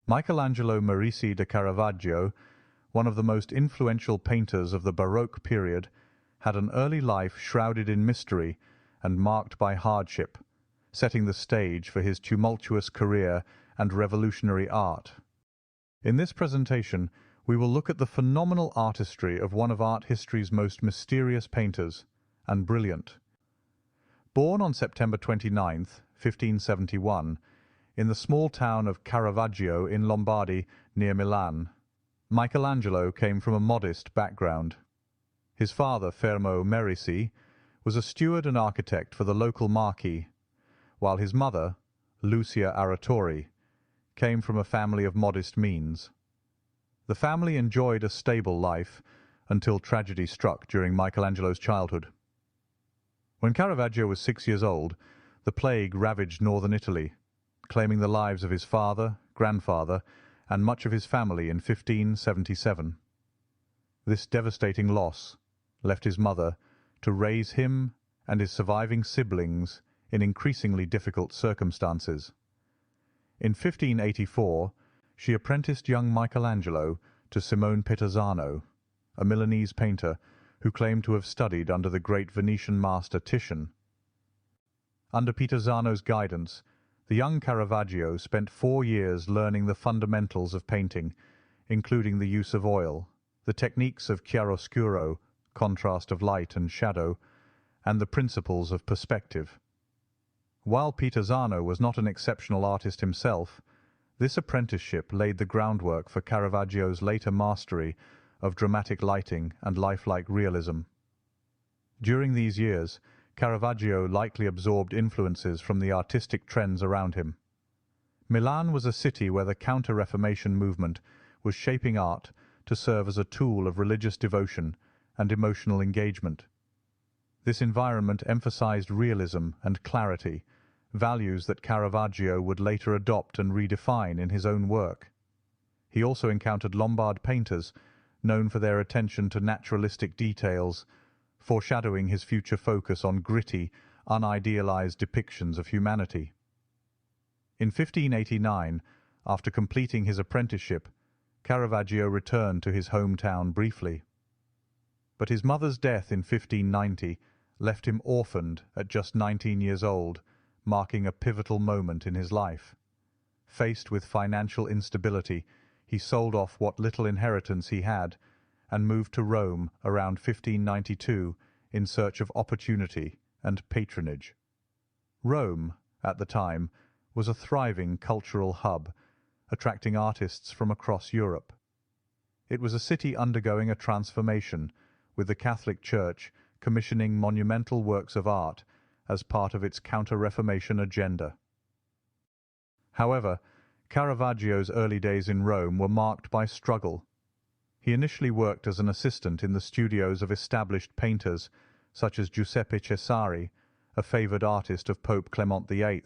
Michelangelo Merisi da Caravaggio, one of the most influential painters of the Baroque period, had an early life shrouded in mystery and marked by hardship, setting the stage for his tumultuous career and revolutionary art. In this presentation, we will look at the phenomenal artistry of one of art history's most mysterious painters, and brilliant. Born on September 29th, 1571, in the small town of Caravaggio in Lombardy near Milan, Michelangelo came from a modest background. His father, Fermo Merisi, was a steward and architect for the local marquis, while his mother, Lucia Aratori, came from a family of modest means. The family enjoyed a stable life until tragedy struck during Michelangelo's childhood. When Caravaggio was 6 years old, the plague ravaged northern Italy, claiming the lives of his father, grandfather, and much of his family in 1577. This devastating loss left his mother to raise him and his surviving siblings in increasingly difficult circumstances. In 1584, she apprenticed young Michelangelo to Simone Peterzano, a Milanese painter who claimed to have studied under the great Venetian master Titian. Under Peterzano's guidance, the young Caravaggio spent 4 years learning the fundamentals of painting, including the use of oil, the techniques of chiaroscuro, contrast of light and shadow, and the principles of perspective. While Peterzano was not an exceptional artist himself, this apprenticeship laid the groundwork for Caravaggio's later mastery of dramatic lighting and lifelike realism. During these years, Caravaggio likely absorbed influences from the artistic trends around him. Milan was a city where the Counter-Reformation movement was shaping art to serve as a tool of religious devotion and emotional engagement. This environment emphasized realism and clarity, values that Caravaggio would later adopt and redefine in his own work. He also encountered Lombard painters, known for their attention to naturalistic details, foreshadowing his future focus on gritty, unidealized depictions of humanity. In 1589, after completing his apprenticeship, Caravaggio returned to his hometown briefly. But his mother's death in 1590 left him orphaned at just 19 years old, marking a pivotal moment in his life. Faced with financial instability, he sold off what little inheritance he had and moved to Rome around 1592 in search of opportunity and patronage. Rome, at the time, was a thriving cultural hub, attracting artists from across Europe. It was a city undergoing a transformation, with the Catholic Church commissioning monumental works of art as part of its Counter-Reformation agenda. However, Caravaggio's early days in Rome were marked by struggle. He initially worked as an assistant in the studios of established painters such as Giuseppe Cesari, a favoured artist of Pope Clement VIII.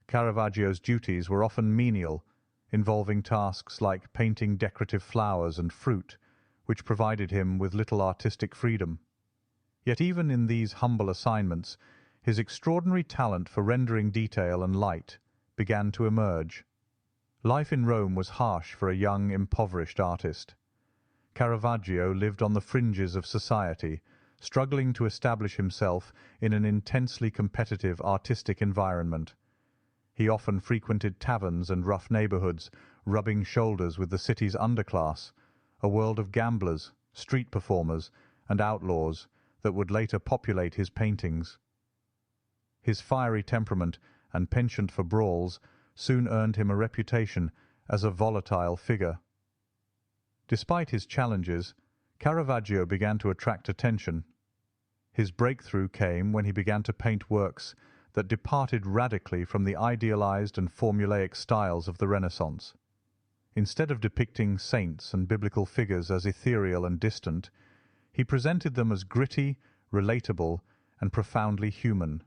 Caravaggio's duties were often menial, involving tasks like painting decorative flowers and fruit, which provided him with little artistic freedom. Yet even in these humble assignments, his extraordinary talent for rendering detail and light began to emerge. Life in Rome was harsh for a young, impoverished artist. Caravaggio lived on the fringes of society, struggling to establish himself in an intensely competitive artistic environment. He often frequented taverns and rough neighbourhoods, rubbing shoulders with the city's underclass, a world of gamblers, street performers, and outlaws that would later populate his paintings. His fiery temperament and penchant for brawls soon earned him a reputation as a volatile figure. Despite his challenges, Caravaggio began to attract attention. His breakthrough came when he began to paint works that departed radically from the idealized and formulaic styles of the Renaissance. Instead of depicting saints and biblical figures as ethereal and distant, he presented them as gritty, relatable, and profoundly human.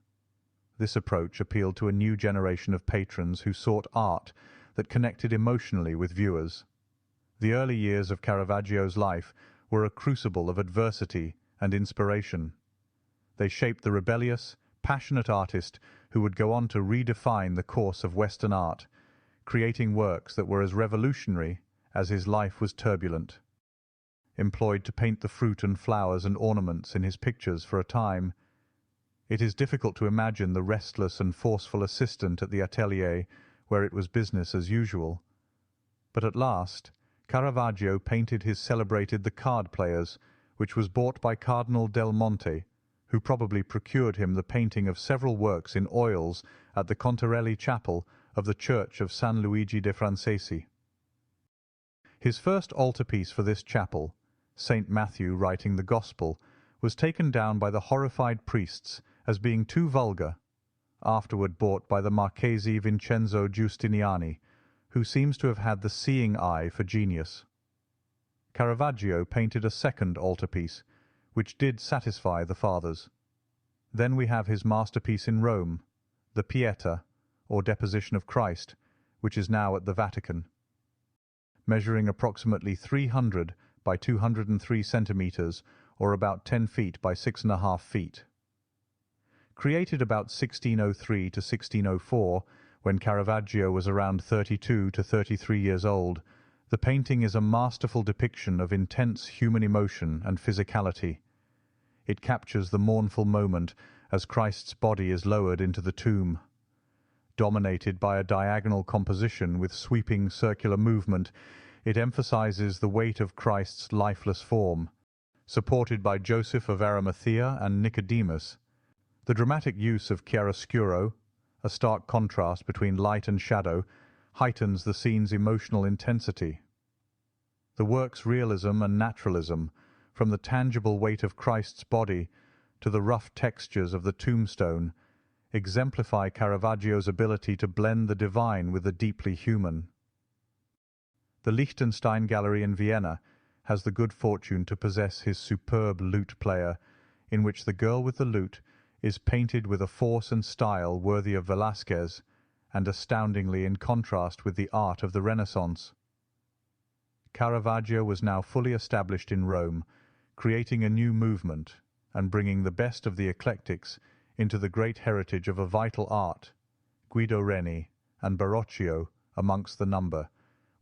This approach appealed to a new generation of patrons who sought art that connected emotionally with viewers. The early years of Caravaggio's life were a crucible of adversity and inspiration. They shaped the rebellious, passionate artist who would go on to redefine the course of Western art, creating works that were as revolutionary as his life was turbulent. Employed to paint the fruit and flowers and ornaments in his pictures for a time, it is difficult to imagine the restless and forceful assistant at the atelier where it was business as usual. But at last Caravaggio painted his celebrated The Card Players, which was bought by Cardinal del Monte, who probably procured him the painting of several works in oils at the Contarelli Chapel of the Church of San Luigi de Francesi. His first altarpiece for this chapel, St. Matthew writing the Gospel, was taken down by the horrified priests as being too vulgar, afterward bought by the Marchese Vincenzo Giustiniani, who seems to have had the seeing eye for genius. Caravaggio painted a second altarpiece, which did satisfy the fathers. Then we have his masterpiece in Rome, the Pieta, or Deposition of Christ, which is now at the Vatican. Measuring approximately 300 by 203 centimetres, or about 10 feet by 6½ feet. Created about 1603 to 1604, when Caravaggio was around 32 to 33 years old, the painting is a masterful depiction of intense human emotion and physicality. It captures the mournful moment as Christ's body is lowered into the tomb. Dominated by a diagonal composition with sweeping circular movement, it emphasizes the weight of Christ's lifeless form, supported by Joseph of Arimathea and Nicodemus. The dramatic use of chiaroscuro, a stark contrast between light and shadow, heightens the scene's emotional intensity. The work's realism and naturalism, from the tangible weight of Christ's body to the rough textures of the tombstone, exemplify Caravaggio's ability to blend the divine with the deeply human. The Liechtenstein Gallery in Vienna has the good fortune to possess his superb lute player, in which the girl with the lute is painted with a force and style worthy of Velázquez, and astoundingly in contrast with the art of the Renaissance. Caravaggio was now fully established in Rome, creating a new movement, and bringing the best of the eclectics into the great heritage of a vital art, Guido Reni and Barocchio amongst the number,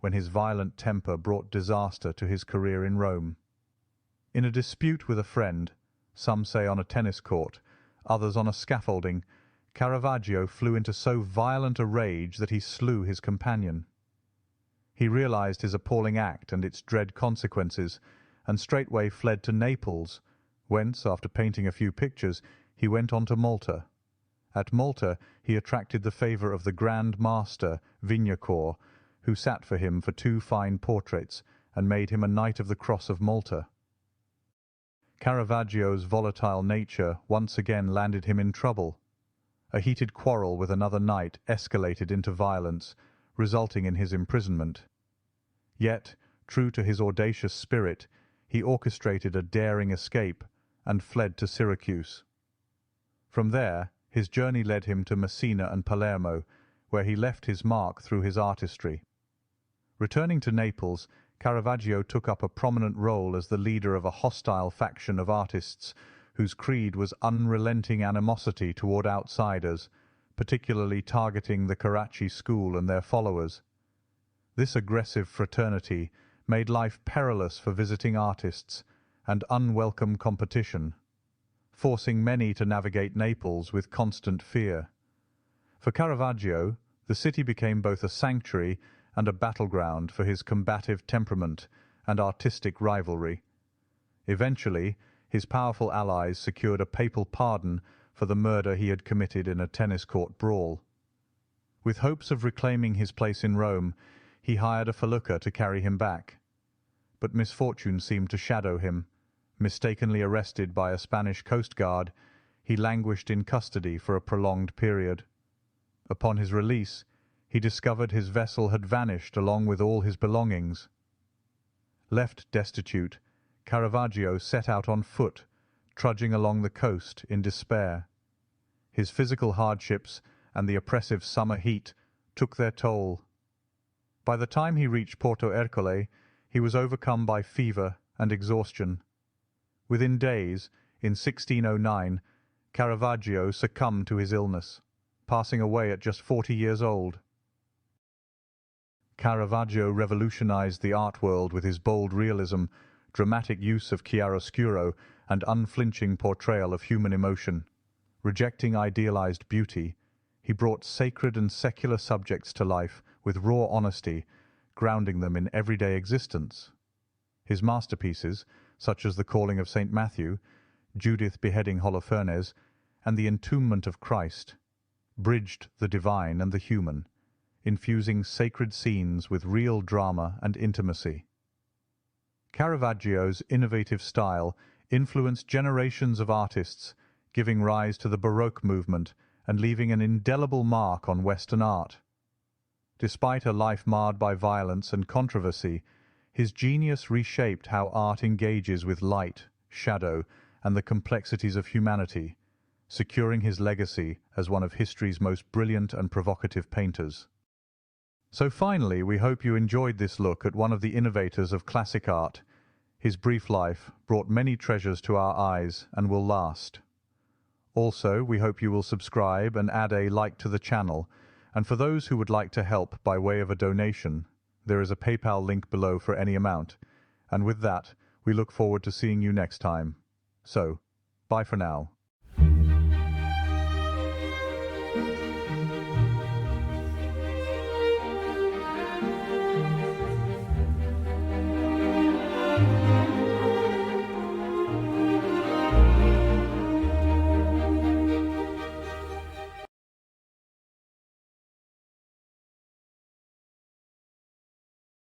when his violent temper brought disaster to his career in Rome. In a dispute with a friend, some say on a tennis court, others on a scaffolding, Caravaggio flew into so violent a rage that he slew his companion. He realized his appalling act and its dread consequences, and straightway fled to Naples, whence, after painting a few pictures, he went on to Malta. At Malta he attracted the favour of the Grand Master, Vignacourt, who sat for him for 2 fine portraits, and made him a Knight of the Cross of Malta. Caravaggio's volatile nature once again landed him in trouble. A heated quarrel with another knight escalated into violence, resulting in his imprisonment. Yet, true to his audacious spirit, he orchestrated a daring escape and fled to Syracuse. From there his journey led him to Messina and Palermo, where he left his mark through his artistry. Returning to Naples, Caravaggio took up a prominent role as the leader of a hostile faction of artists whose creed was unrelenting animosity toward outsiders, particularly targeting the Carracci school and their followers. This aggressive fraternity made life perilous for visiting artists and unwelcome competition, forcing many to navigate Naples with constant fear. For Caravaggio, the city became both a sanctuary and a battleground for his combative temperament and artistic rivalry. Eventually, his powerful allies secured a papal pardon for the murder he had committed in a tennis court brawl. With hopes of reclaiming his place in Rome, he hired a felucca to carry him back. But misfortune seemed to shadow him. Mistakenly arrested by a Spanish coast guard, he languished in custody for a prolonged period. Upon his release, he discovered his vessel had vanished along with all his belongings. Left destitute, Caravaggio set out on foot, trudging along the coast in despair. His physical hardships and the oppressive summer heat took their toll. By the time he reached Porto Ercole, he was overcome by fever and exhaustion. Within days, in 1609, Caravaggio succumbed to his illness, passing away at just 40 years old. Caravaggio revolutionized the art world with his bold realism, dramatic use of chiaroscuro, and unflinching portrayal of human emotion. Rejecting idealized beauty, he brought sacred and secular subjects to life with raw honesty, grounding them in everyday existence. His masterpieces, such as The Calling of St. Matthew, Judith beheading Holofernes, and The Entombment of Christ, bridged the divine and the human, infusing sacred scenes with real drama and intimacy. Caravaggio's innovative style influenced generations of artists, giving rise to the Baroque movement and leaving an indelible mark on Western art. Despite a life marred by violence and controversy, his genius reshaped how art engages with light, shadow, and the complexities of humanity, securing his legacy as one of history's most brilliant and provocative painters. So finally, we hope you enjoyed this look at one of the innovators of classic art. His brief life brought many treasures to our eyes and will last. Also, we hope you will subscribe and add a like to the channel, and for those who would like to help by way of a donation, there is a PayPal link below for any amount. And with that, we look forward to seeing you next time. So, bye for now.